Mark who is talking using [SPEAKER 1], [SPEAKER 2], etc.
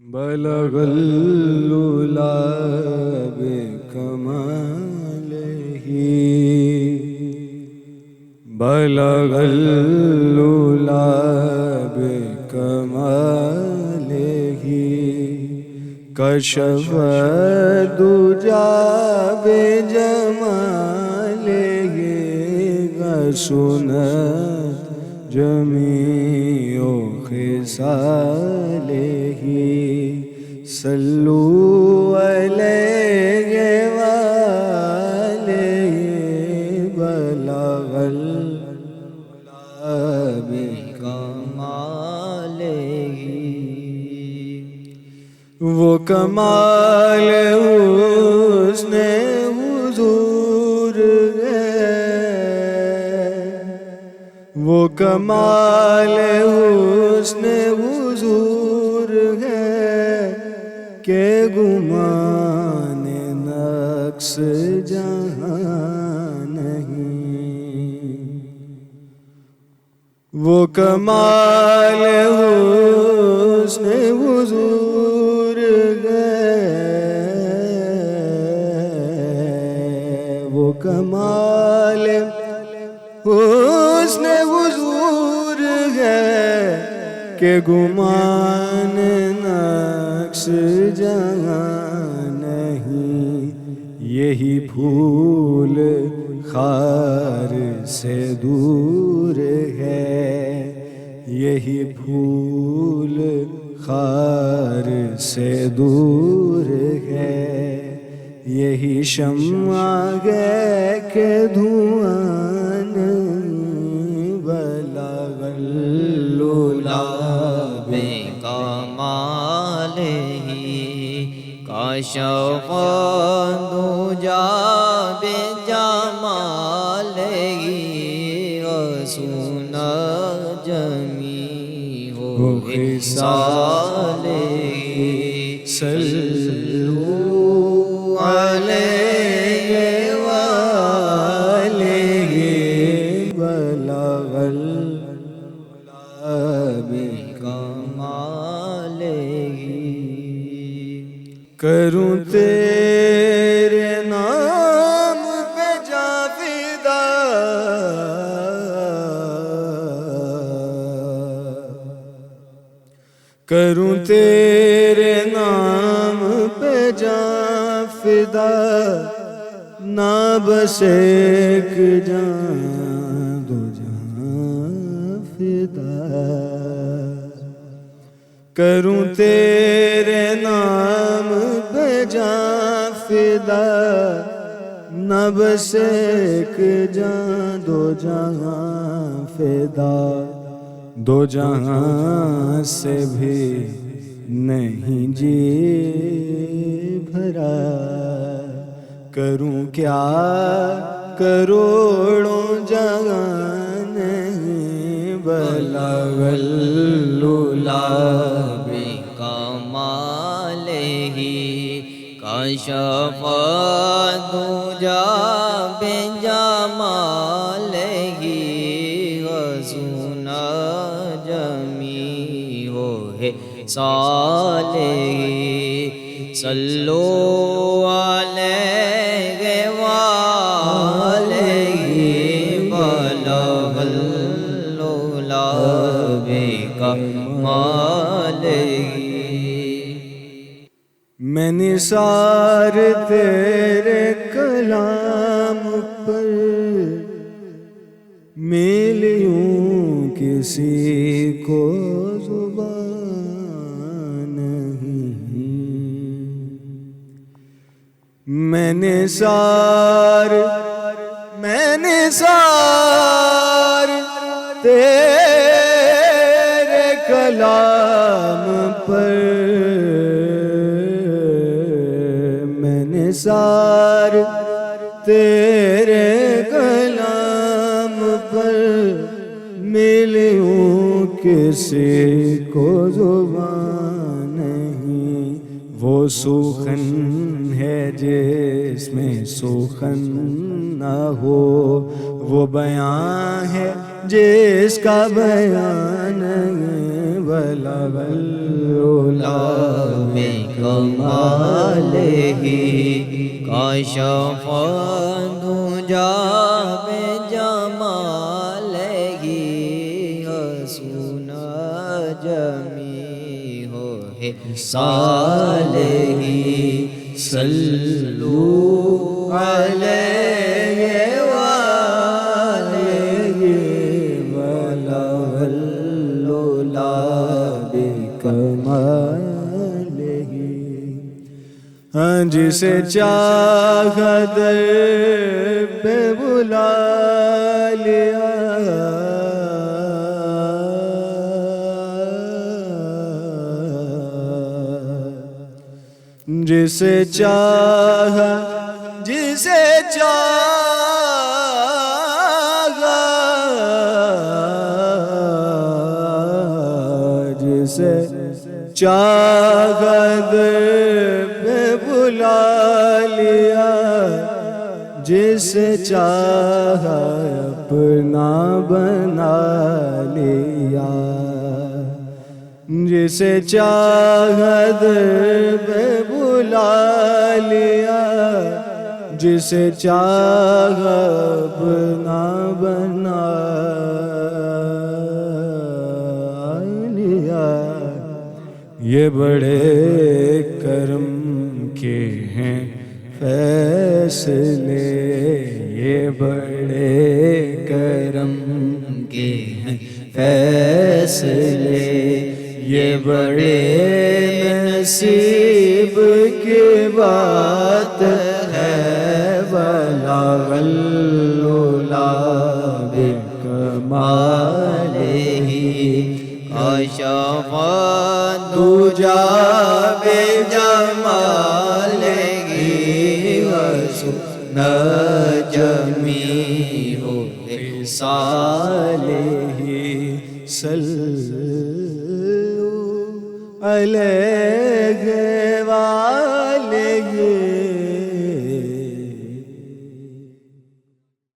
[SPEAKER 1] بلغ العلا بکمالہ بلغ العلا بکمالہ کشف الدجا بجمالہ حسنت جمیع خصالہ صلو علیہ وآلہ بلغ العلا بکمالہ وہ کمال حسن حضور ہے، وہ کمال حسن حضور ہے کہ گمان نقص جہاں نہیں، وہ کمال حسن حضور ہے، وہ کمال حسن حضور ہے کہ گمان نقص جہاں نہیں، یہی پھول خار سے دور ہے، یہی پھول خار سے دور ہے، یہی شمع ہے کہ دھواں نہیں، بلغ العلا
[SPEAKER 2] بکمالہ کشف الدجا بجمالہ حسنت جمیع خصالہ
[SPEAKER 1] صلو علیہ وآلہ بلغ العلا
[SPEAKER 2] بکمالہ
[SPEAKER 1] کروں تیرے نام پہ جا فدا، کروں تیرے نام پہ جا فدا، نہ بس ایک جان دو جہاں فدا، کروں تیرے نام پہ جا فدا، نہ بس ایک جان دو جہاں فدا، دو جہاں سے بھی نہیں جی بھرا، کروں کیا کروڑوں جہاں نہیں، بلغ العلا
[SPEAKER 2] بکمالہ کشف الدجا بجمالہ حسنت جمیع خصالہ صلو علیہ وآلہ بلغ العلا بکمالہ
[SPEAKER 1] میں نثار تیرے کلام پر میل یوں کسی کو زبان نہیں، میں نثار تیرے کلام پر، میں نثار تیرے کلام پر ملیوں کسی کو زبان نہیں، وہ سوخن ہے جس میں سوخن نہ ہو، وہ بیان ہے جس کا بیان بلغ العلا
[SPEAKER 2] کمالہ کاشف دجا بجمالہ حسنا جمیع حسالہ صلو علیہ وآلہ
[SPEAKER 1] بلغ العلا بکمالہ جسے چاہا در پہ بلا لیا جسے چاہا جسے چاہا جسے چاہا در پہ بلا لیا جسے چاہا اپنا بنا لیا جسے چاہا در پہ بلا لیا جسے چاہا اپنا بنا لیا یہ بڑے کرم کے ہیں فیصلے یہ بڑے کرم کے ہیں فیصلے یہ بڑے نصیب کی بات ہے بلغ العلا بکمالہ
[SPEAKER 2] کاشف دجا بجمالہ حسنا جمیع حسالہ
[SPEAKER 1] صلو علیہ وآلہ